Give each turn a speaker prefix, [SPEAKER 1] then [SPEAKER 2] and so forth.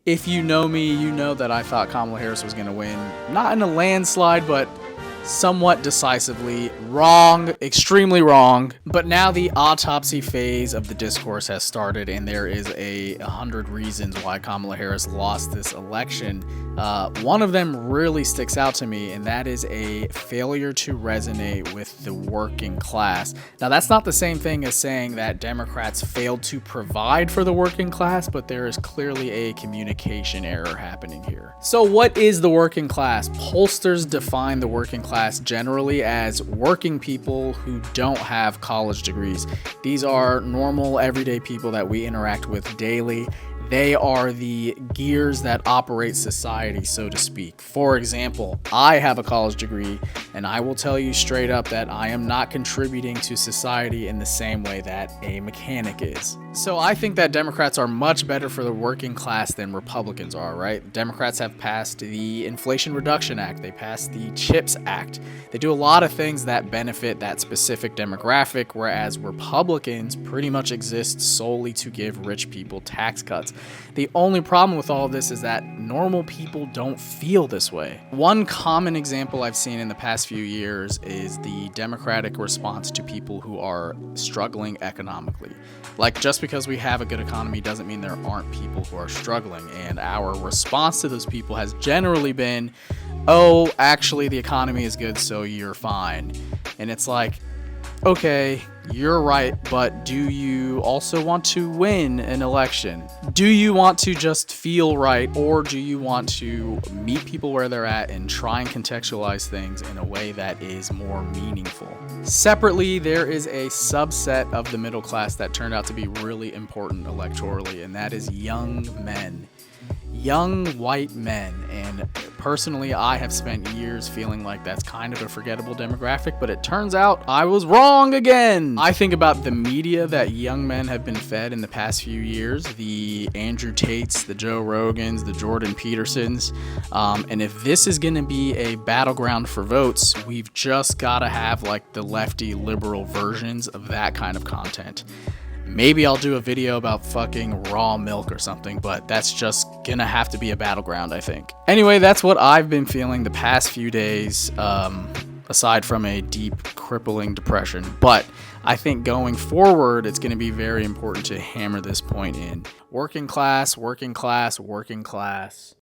[SPEAKER 1] If you know me, you know that I thought Kamala Harris was going to win. Not in a landslide, but somewhat decisively. Wrong, extremely wrong. But now the autopsy phase of the discourse has started, and there is 100 reasons why Kamala Harris lost this election. One of them really sticks out to me, and that is a failure to resonate with the working class. Now, that's not the same thing as saying that Democrats failed to provide for the working class, but there is clearly a communication error happening here. So what is the working class? Pollsters define the working class generally as working people who don't have college degrees. These are normal, everyday people that we interact with daily. They are the gears that operate society, so to speak. For example, I have a college degree, and I will tell you straight up that I am not contributing to society in the same way that a mechanic is. So I think that Democrats are much better for the working class than Republicans are, right? Democrats have passed the Inflation Reduction Act. They passed the CHIPS Act. They do a lot of things that benefit that specific demographic, whereas Republicans pretty much exist solely to give rich people tax cuts. The only problem with all of this is that normal people don't feel this way. One common example I've seen in the past few years is the Democratic response to people who are struggling economically. Like, just because we have a good economy doesn't mean there aren't people who are struggling, and our response to those people has generally been, oh, actually the economy is good, so you're fine. And it's like, okay, you're right, but do you also want to win an election? Do you want to just feel right, or do you want to meet people where they're at and try and contextualize things in a way that is more meaningful? Separately, there is a subset of the middle class that turned out to be really important electorally, and that is young men. Young white men, and personally I have spent years feeling like that's kind of a forgettable demographic, but it turns out I was wrong again. I think about the media that young men have been fed in the past few years, the Andrew Tates, the Joe Rogans, the Jordan Petersons, and if this is going to be a battleground for votes, we've just got to have like the lefty liberal versions of that kind of content. Maybe I'll do a video about fucking raw milk or something, but that's just gonna have to be a battleground, I think. Anyway, that's what I've been feeling the past few days, aside from a deep, crippling depression. But I think going forward, it's gonna be very important to hammer this point in. Working class, working class, working class.